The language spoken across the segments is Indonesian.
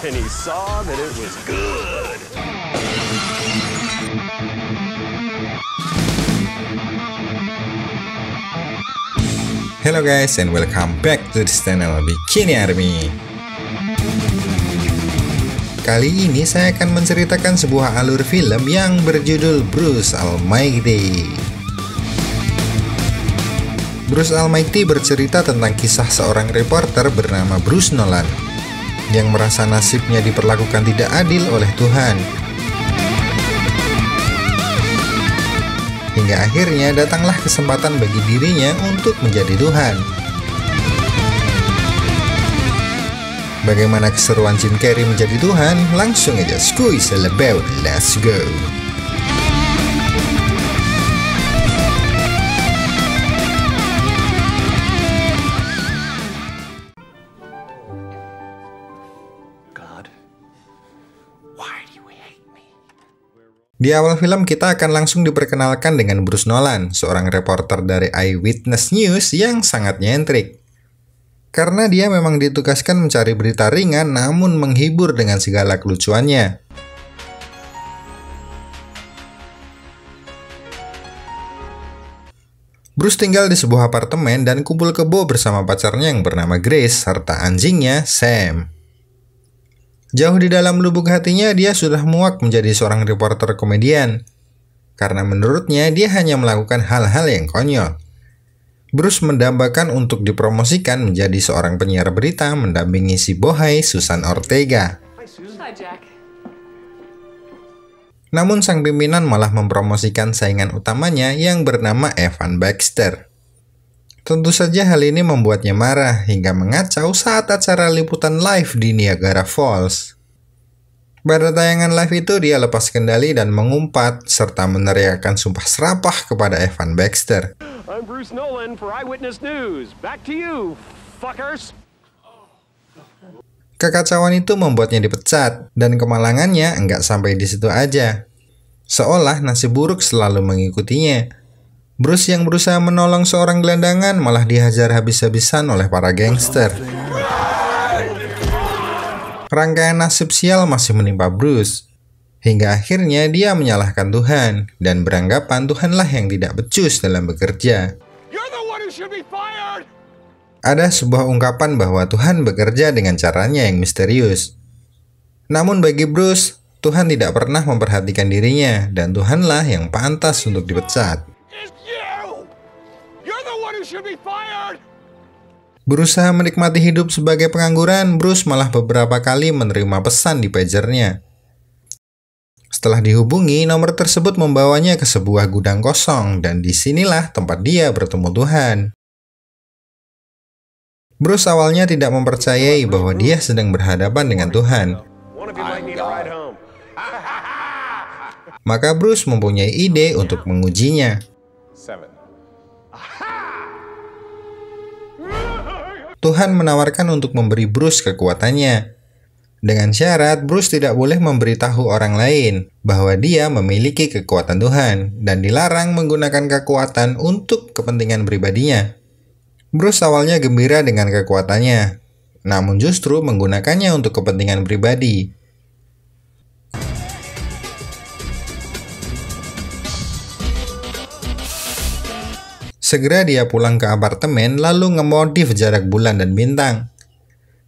and he saw that it was good. Hello guys and welcome back to this channel Bikini Army. Kali ini saya akan menceritakan sebuah alur film yang berjudul Bruce Almighty. Bruce Almighty bercerita tentang kisah seorang reporter bernama Bruce Nolan yang merasa nasibnya diperlakukan tidak adil oleh Tuhan. Hingga akhirnya datanglah kesempatan bagi dirinya untuk menjadi Tuhan. Bagaimana keseruan Jim Carrey menjadi Tuhan? Langsung aja squeeze about, let's go. Di awal film kita akan langsung diperkenalkan dengan Bruce Nolan, seorang reporter dari Eyewitness News yang sangat nyentrik. Karena dia memang ditugaskan mencari berita ringan namun menghibur dengan segala kelucuannya. Bruce tinggal di sebuah apartemen dan kumpul kebo bersama pacarnya yang bernama Grace serta anjingnya Sam. Jauh di dalam lubuk hatinya dia sudah muak menjadi seorang reporter komedian. Karena menurutnya dia hanya melakukan hal-hal yang konyol. Bruce mendambakan untuk dipromosikan menjadi seorang penyiar berita mendampingi si bohai Susan Ortega. Namun sang pimpinan malah mempromosikan saingan utamanya yang bernama Evan Baxter. Tentu saja hal ini membuatnya marah hingga mengacau saat acara liputan live di Niagara Falls. Pada tayangan live itu dia lepas kendali dan mengumpat serta meneriakkan sumpah serapah kepada Evan Baxter. I'm Bruce Nolan for Eyewitness News. Back to you, fuckers. Kekacauan itu membuatnya dipecat dan kemalangannya enggak sampai di situ aja. Seolah nasib buruk selalu mengikutinya. Bruce yang berusaha menolong seorang gelandangan malah dihajar habis-habisan oleh para gangster. Rangkaian nasib sial masih menimpa Bruce. Hingga akhirnya dia menyalahkan Tuhan dan beranggapan Tuhanlah yang tidak becus dalam bekerja. Ada sebuah ungkapan bahwa Tuhan bekerja dengan caranya yang misterius. Namun bagi Bruce, Tuhan tidak pernah memperhatikan dirinya dan Tuhanlah yang pantas untuk dipecat. Berusaha menikmati hidup sebagai pengangguran, Bruce malah beberapa kali menerima pesan di pagernya. Setelah dihubungi, nomor tersebut membawanya ke sebuah gudang kosong dan disinilah tempat dia bertemu Tuhan. Bruce awalnya tidak mempercayai bahwa dia sedang berhadapan dengan Tuhan. Maka Bruce mempunyai ide untuk mengujinya. Tuhan menawarkan untuk memberi Bruce kekuatannya. Dengan syarat Bruce tidak boleh memberitahu orang lain bahwa dia memiliki kekuatan Tuhan dan dilarang menggunakan kekuatan untuk kepentingan pribadinya. Bruce awalnya gembira dengan kekuatannya, namun justru menggunakannya untuk kepentingan pribadi. Segera dia pulang ke apartemen lalu ngemodif jarak bulan dan bintang.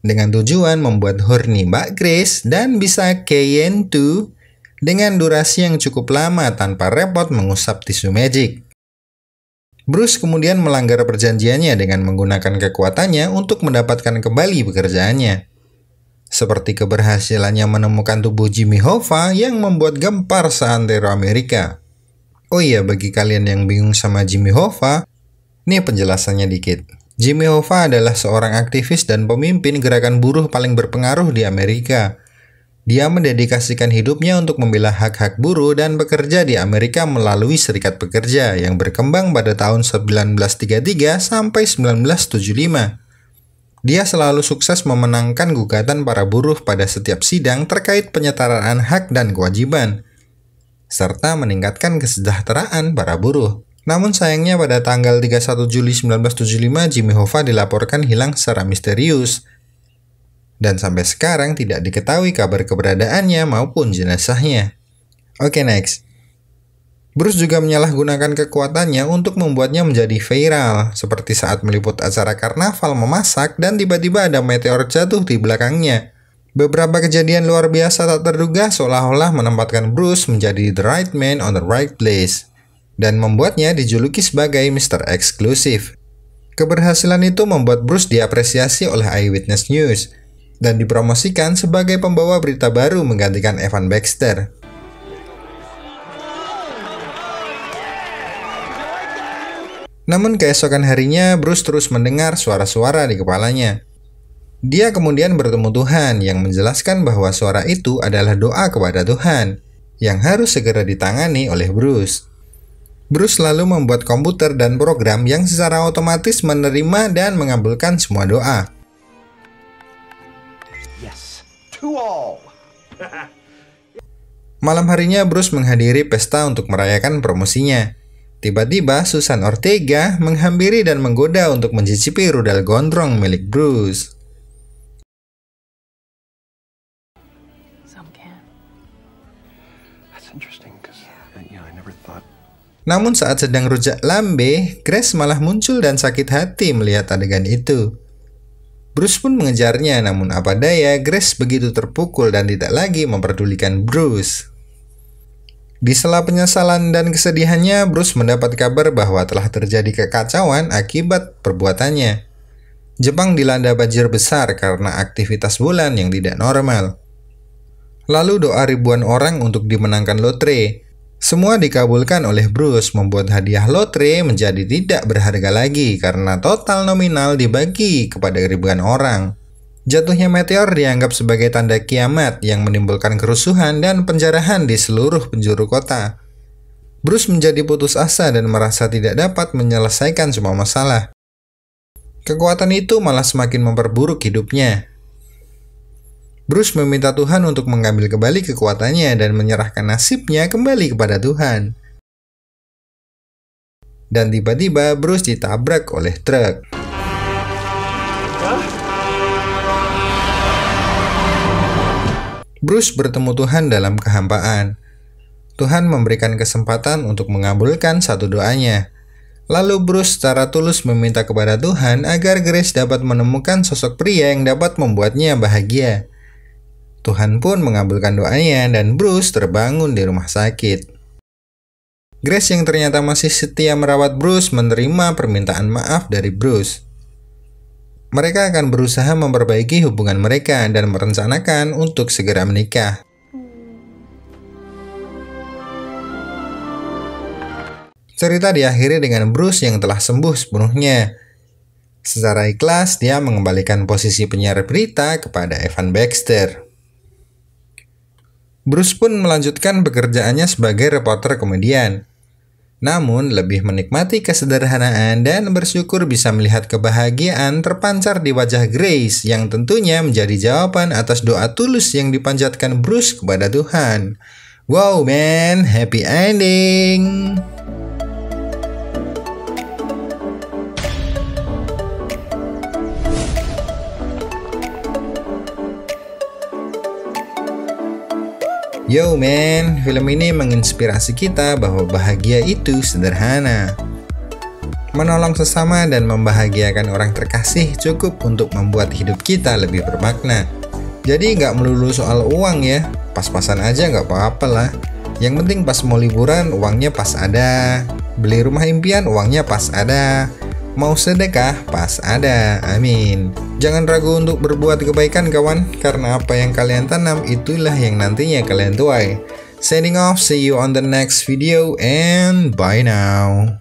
Dengan tujuan membuat horny Mbak Grace dan bisa KN2 dengan durasi yang cukup lama tanpa repot mengusap tisu magic. Bruce kemudian melanggar perjanjiannya dengan menggunakan kekuatannya untuk mendapatkan kembali pekerjaannya. Seperti keberhasilannya menemukan tubuh Jimmy Hoffa yang membuat gempar seantero Amerika. Oh iya, bagi kalian yang bingung sama Jimmy Hoffa, nih penjelasannya dikit. Jimmy Hoffa adalah seorang aktivis dan pemimpin gerakan buruh paling berpengaruh di Amerika. Dia mendedikasikan hidupnya untuk membela hak-hak buruh dan bekerja di Amerika melalui serikat pekerja yang berkembang pada tahun 1933 sampai 1975. Dia selalu sukses memenangkan gugatan para buruh pada setiap sidang terkait penyetaraan hak dan kewajiban, serta meningkatkan kesejahteraan para buruh. Namun sayangnya pada tanggal 31 Juli 1975, Jimmy Hoffa dilaporkan hilang secara misterius. dan sampai sekarang tidak diketahui kabar keberadaannya maupun jenazahnya. Oke, next. Bruce juga menyalahgunakan kekuatannya untuk membuatnya menjadi viral, seperti saat meliput acara karnaval memasak dan tiba-tiba ada meteor jatuh di belakangnya. Beberapa kejadian luar biasa tak terduga seolah-olah menempatkan Bruce menjadi the right man on the right place, dan membuatnya dijuluki sebagai Mr. Exclusive. Keberhasilan itu membuat Bruce diapresiasi oleh Eyewitness News, dan dipromosikan sebagai pembawa berita baru menggantikan Evan Baxter. Namun keesokan harinya, Bruce terus mendengar suara-suara di kepalanya. Dia kemudian bertemu Tuhan yang menjelaskan bahwa suara itu adalah doa kepada Tuhan, yang harus segera ditangani oleh Bruce. Bruce lalu membuat komputer dan program yang secara otomatis menerima dan mengabulkan semua doa. Yes, to all. Malam harinya, Bruce menghadiri pesta untuk merayakan promosinya. Tiba-tiba, Susan Ortega menghampiri dan menggoda untuk mencicipi rudal gondrong milik Bruce. Namun saat sedang rujak lambe, Grace malah muncul dan sakit hati melihat adegan itu. Bruce pun mengejarnya, namun apa daya, Grace begitu terpukul dan tidak lagi memperdulikan Bruce. Di sela penyesalan dan kesedihannya, Bruce mendapat kabar bahwa telah terjadi kekacauan akibat perbuatannya. Jepang dilanda banjir besar karena aktivitas bulan yang tidak normal. Lalu doa ribuan orang untuk dimenangkan lotre. Semua dikabulkan oleh Bruce, membuat hadiah lotre menjadi tidak berharga lagi karena total nominal dibagi kepada ribuan orang. Jatuhnya meteor dianggap sebagai tanda kiamat yang menimbulkan kerusuhan dan penjarahan di seluruh penjuru kota. Bruce menjadi putus asa dan merasa tidak dapat menyelesaikan semua masalah. Kekuatan itu malah semakin memperburuk hidupnya. Bruce meminta Tuhan untuk mengambil kembali kekuatannya dan menyerahkan nasibnya kembali kepada Tuhan. Dan tiba-tiba Bruce ditabrak oleh truk. Bruce bertemu Tuhan dalam kehampaan. Tuhan memberikan kesempatan untuk mengabulkan satu doanya. Lalu Bruce secara tulus meminta kepada Tuhan agar Grace dapat menemukan sosok pria yang dapat membuatnya bahagia. Tuhan pun mengabulkan doanya dan Bruce terbangun di rumah sakit. Grace yang ternyata masih setia merawat Bruce menerima permintaan maaf dari Bruce. Mereka akan berusaha memperbaiki hubungan mereka dan merencanakan untuk segera menikah. Cerita diakhiri dengan Bruce yang telah sembuh sepenuhnya. Secara ikhlas, dia mengembalikan posisi penyiar berita kepada Evan Baxter. Bruce pun melanjutkan pekerjaannya sebagai reporter komedian. Namun lebih menikmati kesederhanaan dan bersyukur bisa melihat kebahagiaan terpancar di wajah Grace yang tentunya menjadi jawaban atas doa tulus yang dipanjatkan Bruce kepada Tuhan. Wow man, happy ending! Yo man, film ini menginspirasi kita bahwa bahagia itu sederhana. Menolong sesama dan membahagiakan orang terkasih cukup untuk membuat hidup kita lebih bermakna. Jadi nggak melulu soal uang ya, pas-pasan aja nggak apa-apa lah. Yang penting pas mau liburan uangnya pas ada, beli rumah impian uangnya pas ada, mau sedekah pas ada, amin. Jangan ragu untuk berbuat kebaikan kawan, karena apa yang kalian tanam itulah yang nantinya kalian tuai. Signing off, see you on the next video and bye now.